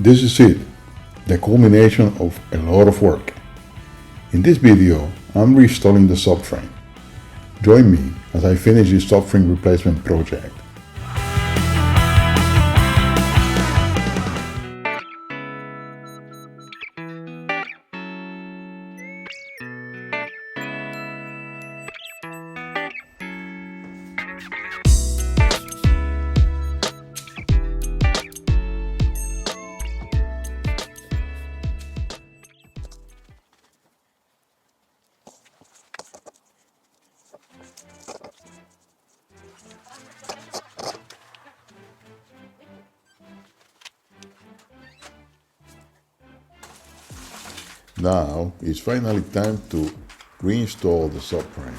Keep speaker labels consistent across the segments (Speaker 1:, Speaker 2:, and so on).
Speaker 1: This is it, the culmination of a lot of work. In this video, I'm reinstalling the subframe. Join me as I finish this subframe replacement project. Now it's finally time to reinstall the subframe.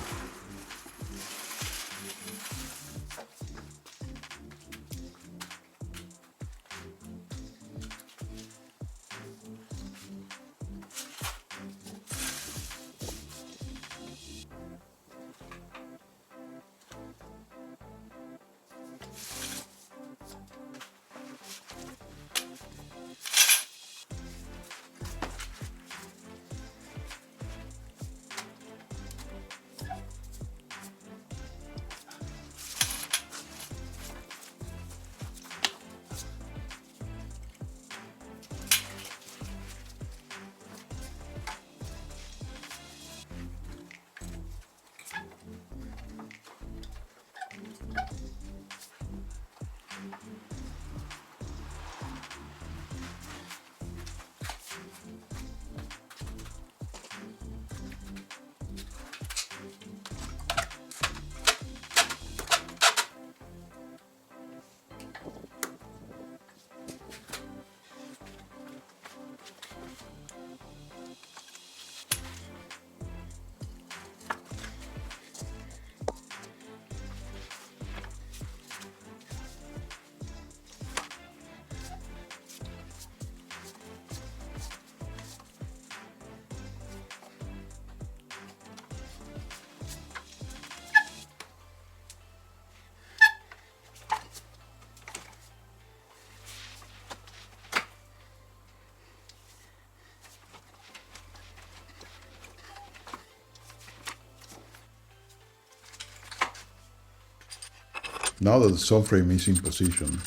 Speaker 1: Now that the subframe is in position,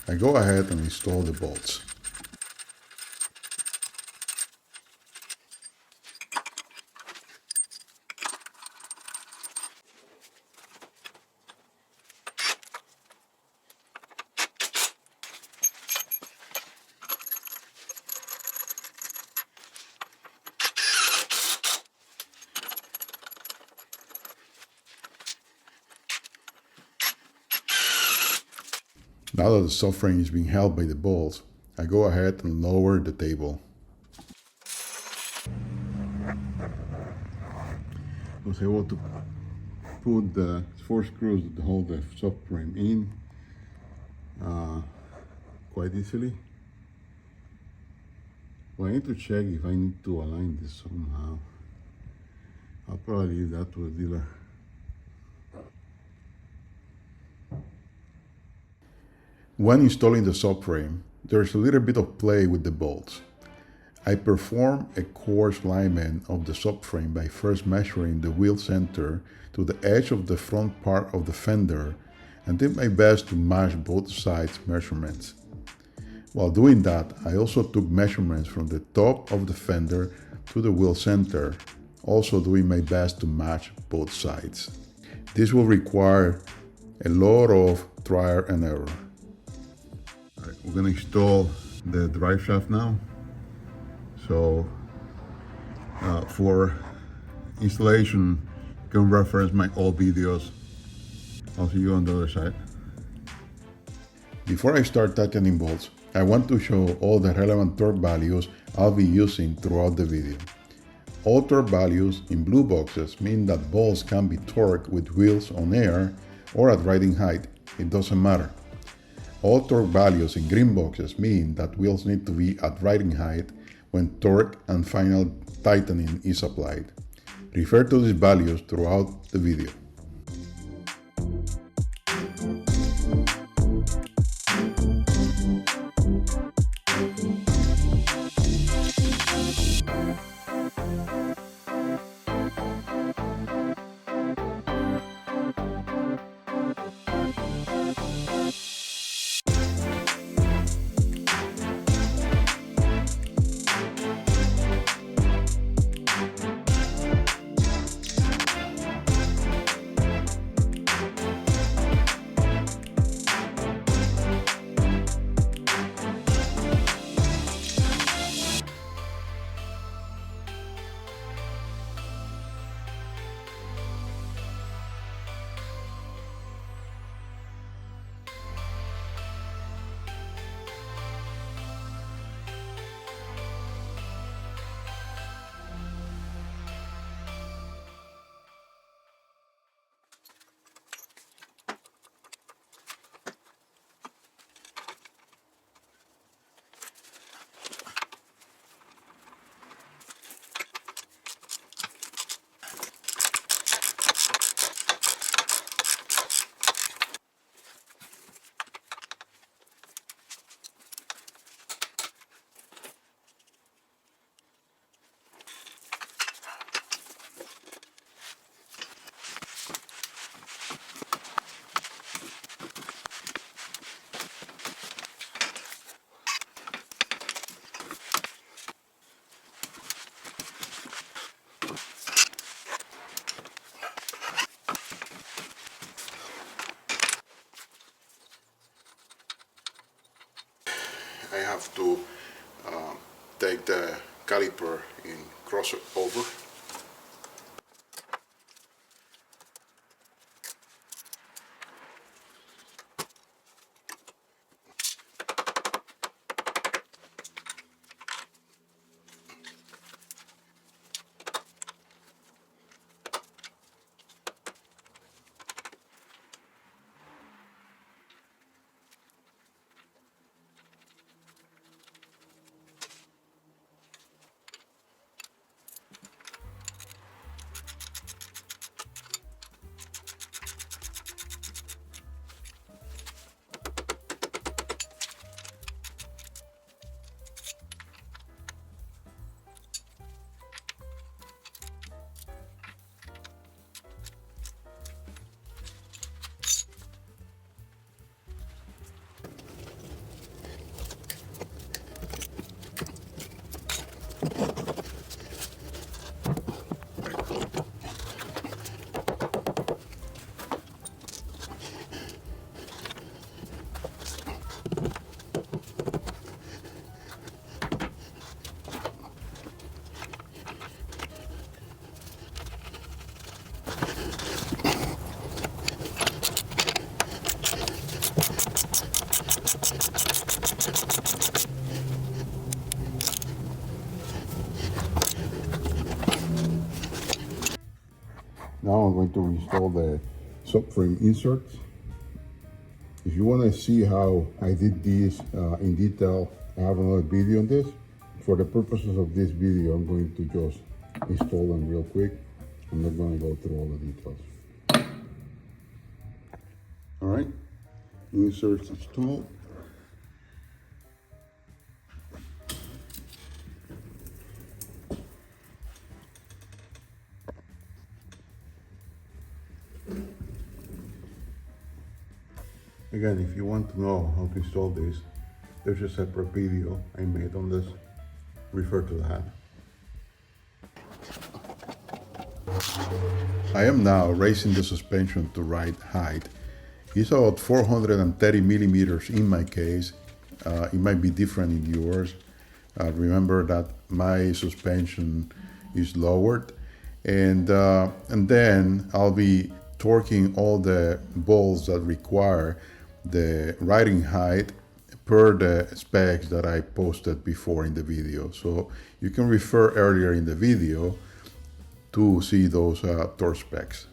Speaker 1: I go ahead and install the bolts. Now that the subframe is being held by the bolts, I go ahead and lower the table. I was able to put the 4 screws that hold the subframe in quite easily. Well, I need to check if I need to align this somehow. I'll probably leave that to a dealer. When installing the subframe, there's a little bit of play with the bolts. I perform a coarse alignment of the subframe by first measuring the wheel center to the edge of the front part of the fender and did my best to match both sides' measurements. While doing that, I also took measurements from the top of the fender to the wheel center, also doing my best to match both sides. This will require a lot of trial and error. We're going to install the drive shaft now. So for installation, you can reference my old videos. I'll see you on the other side. Before I start tightening bolts, I want to show all the relevant torque values I'll be using throughout the video. All torque values in blue boxes mean that bolts can be torqued with wheels on air or at riding height. It doesn't matter. All torque values in green boxes mean that wheels need to be at riding height when torque and final tightening is applied. Refer to these values throughout the video. have to take the caliper and cross it over. Now I'm going to install the subframe inserts. If you want to see how I did this in detail, I have another video on this. For the purposes of this video, I'm going to just install them real quick. I'm not going to go through all the details. All right, inserts installed. Again, if you want to know how to install this, there's a separate video I made on this. Refer to that. I am now raising the suspension to right height. It's about 430 millimeters in my case. It might be different in yours. Remember that my suspension is lowered, and then I'll be torquing all the bolts that require the riding height per the specs that I posted before in the video. So you can refer earlier in the video to see those torque specs.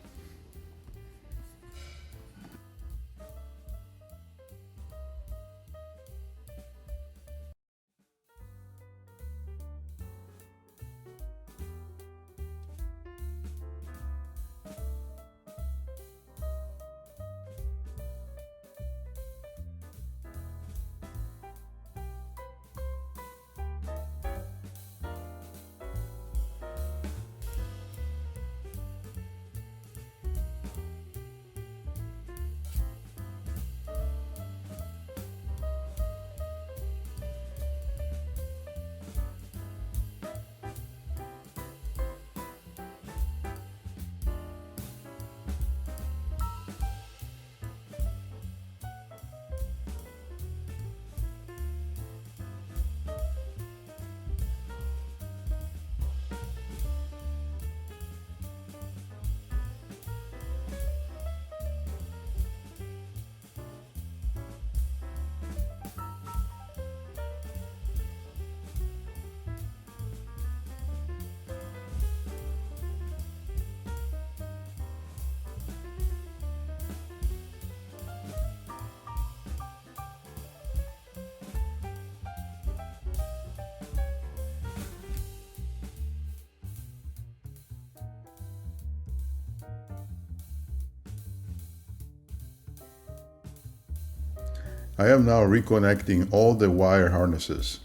Speaker 1: I am now reconnecting all the wire harnesses.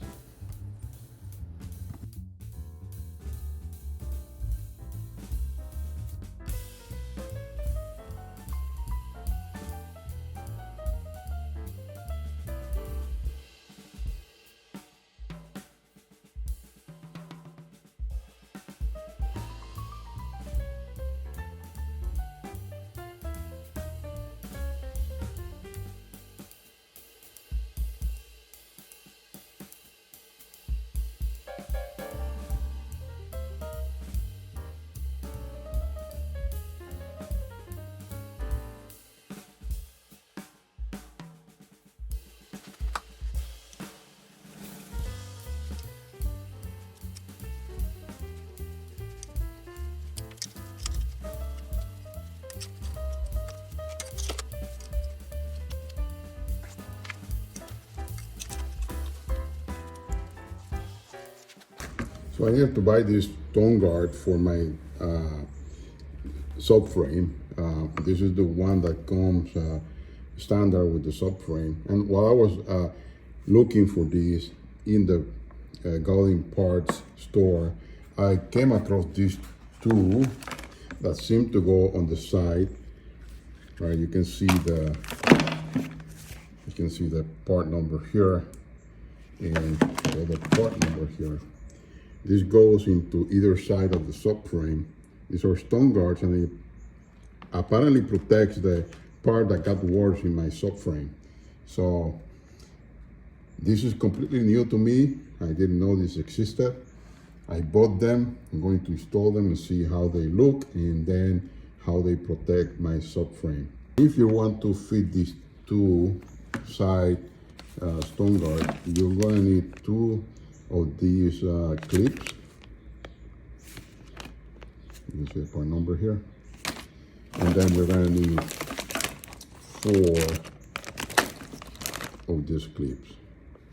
Speaker 1: So I needed to buy this stone guard for my subframe. This is the one that comes standard with the subframe. And while I was looking for these in the Gaudium parts store, I came across these two that seem to go on the side. Right, you can see the part number here and the other part number here. This goes into either side of the subframe. These are stone guards, and it apparently protects the part that got worse in my subframe. So this is completely new to me. I didn't know this existed. I bought them. I'm going to install them and see how they look and then how they protect my subframe. If you want to fit these two side stone guards, you're going to need two of these clips. You can see the part number here. And then you're going to need 4 of these clips.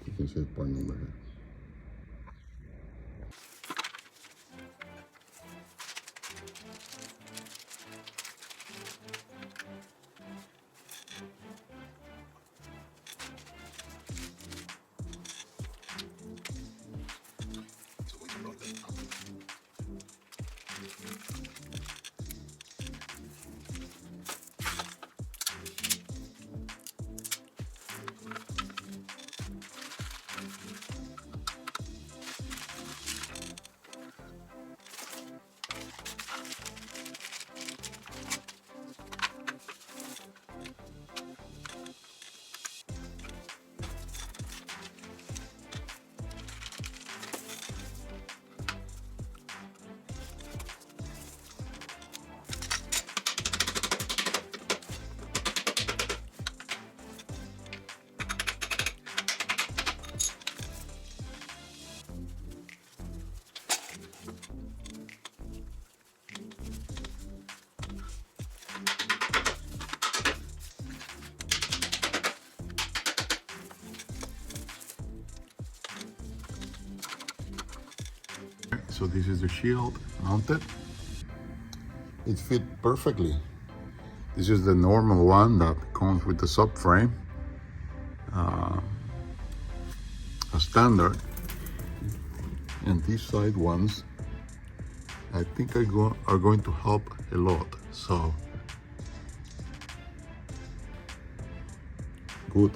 Speaker 1: You can see the part number here. So this is the shield mounted. It fit perfectly. This is the normal one that comes with the subframe, a standard. And these side ones, I think are going to help a lot. So good.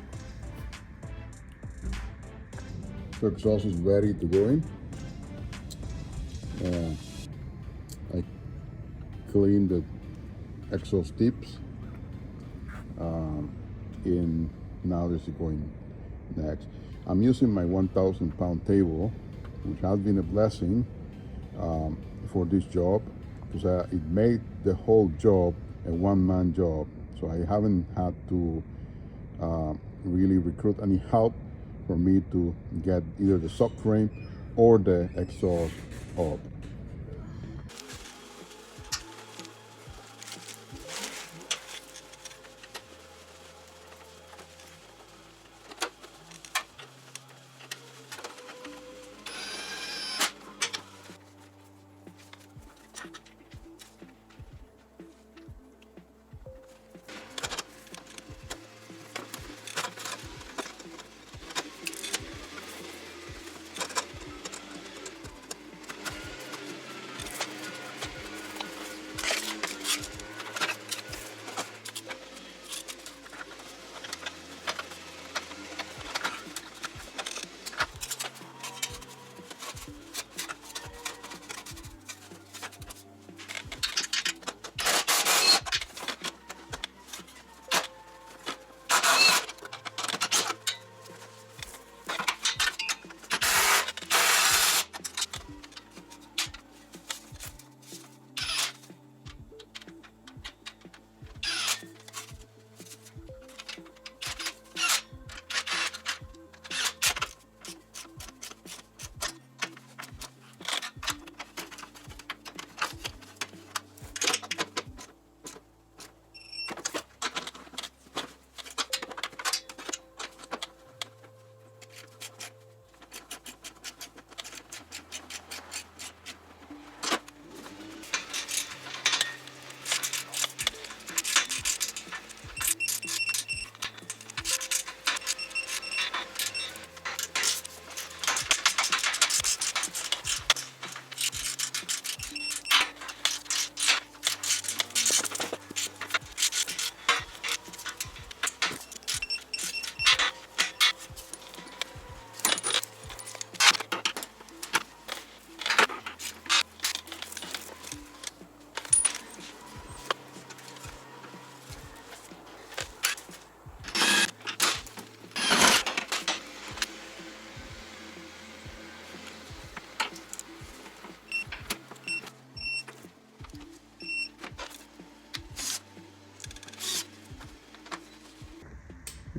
Speaker 1: So exhaust is ready to go in. I cleaned the exhaust tips, and now this is going next. I'm using my 1,000 pound table, which has been a blessing for this job, because it made the whole job a one-man job. So I haven't had to really recruit any help for me to get either the subframe or the exhaust up.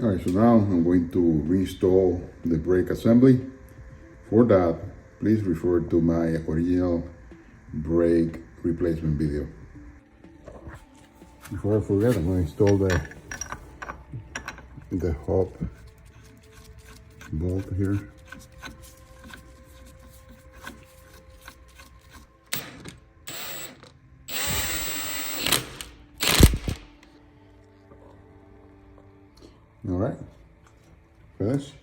Speaker 1: Alright, so now I'm going to reinstall the brake assembly. For that, please refer to my original brake replacement video. Before I forget, I'm going to install the hub bolt here. All right, finish.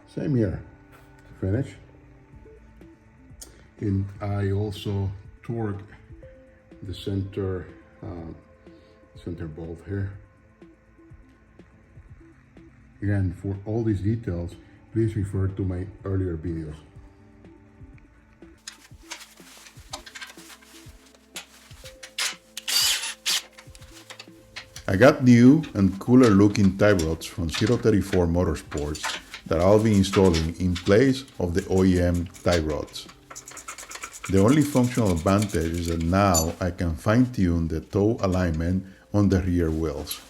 Speaker 1: Same here, finish. And I also torque the center bolt here. Again, for all these details, please refer to my earlier videos. I got new and cooler looking tie rods from 034 Motorsports that I'll be installing in place of the OEM tie rods. The only functional advantage is that now I can fine-tune the toe alignment on the rear wheels.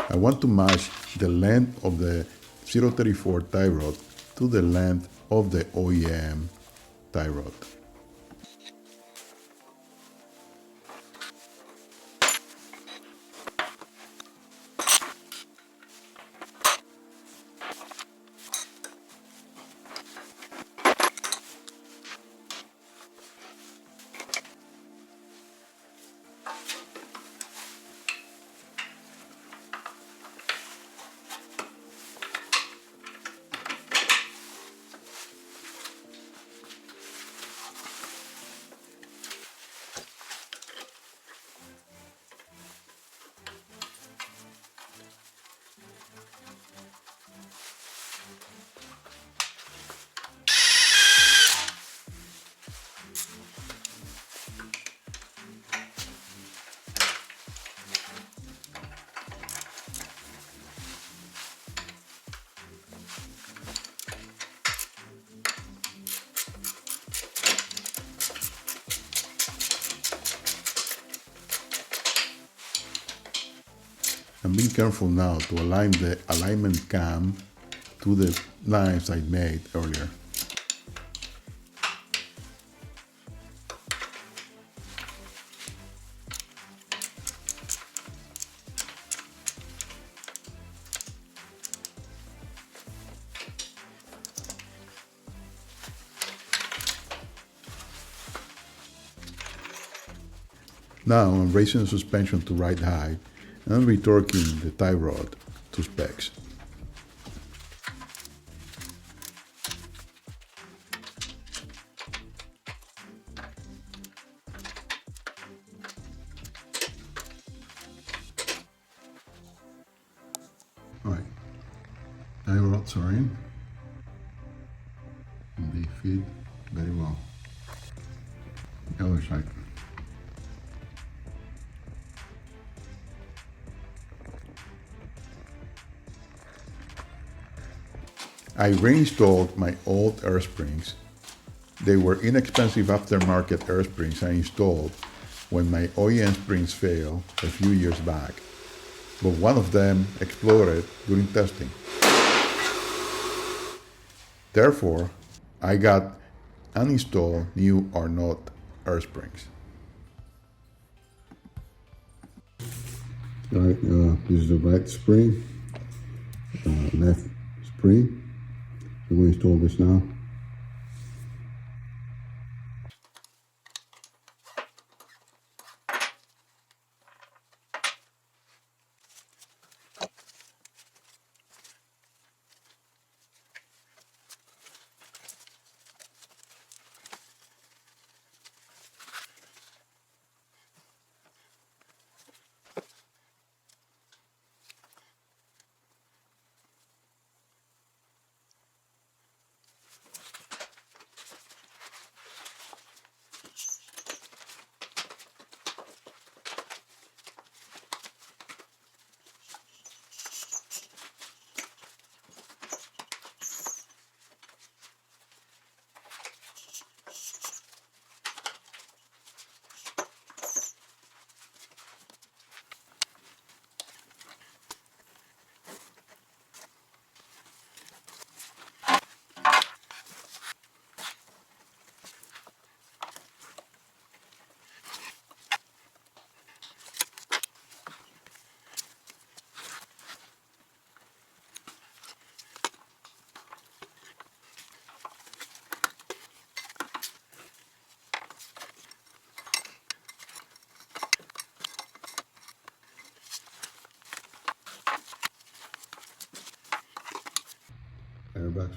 Speaker 1: I want to match the length of the 034 tie rod to the length of the OEM tie rod. I'm being careful now to align the alignment cam to the lines I made earlier. Now I'm raising the suspension to right height and retorquing the tie rod to specs. Alright, tie rods are in and they fit very well. The other side. I reinstalled my old air springs. They were inexpensive aftermarket air springs I installed when my OEM springs failed a few years back, but one of them exploded during testing. Therefore, I got uninstalled new or not air springs. All right, this is the right spring, left spring. I'm going to install this now.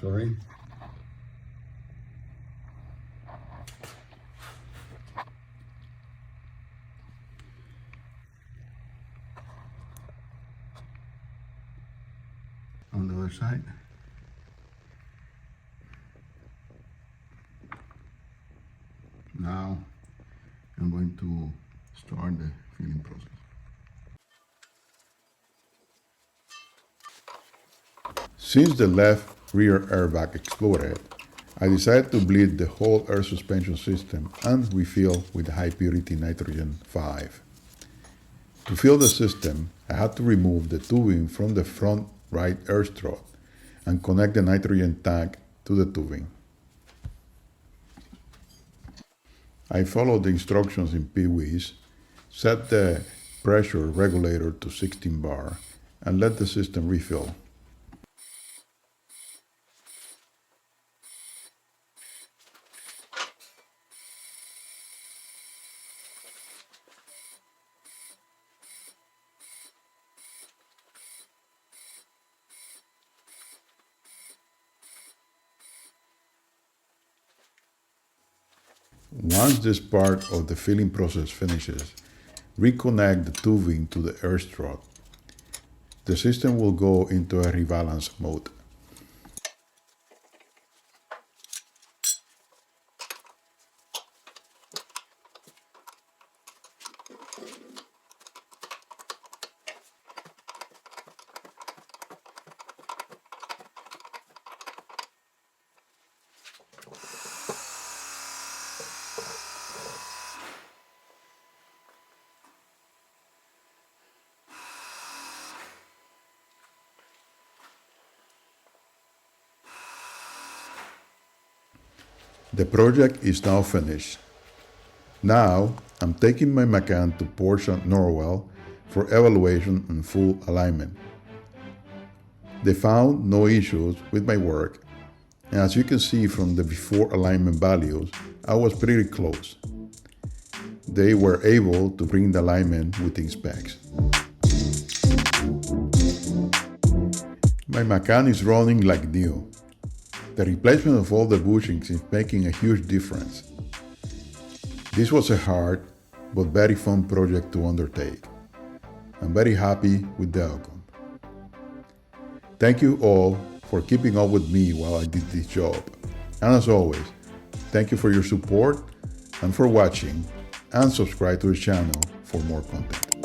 Speaker 1: sorry. On the other side. Now I'm going to start the filling process. Since the left rear airbag exploded, I decided to bleed the whole air suspension system and refill with high purity nitrogen 5. To fill the system, I had to remove the tubing from the front right air strut and connect the nitrogen tank to the tubing. I followed the instructions in PWIS, set the pressure regulator to 16 bar, and let the system refill. Once this part of the filling process finishes, reconnect the tubing to the air strut. The system will go into a rebalance mode. The project is now finished. Now, I'm taking my macan to Porsche Norwell for evaluation and full alignment. They found no issues with my work, and as you can see from the before alignment values, I was pretty close. They were able to bring the alignment within specs. My macan is running like new. The replacement of all the bushings is making a huge difference. This was a hard but very fun project to undertake. I'm very happy with the outcome. Thank you all for keeping up with me while I did this job. And as always, thank you for your support and for watching, and subscribe to the channel for more content.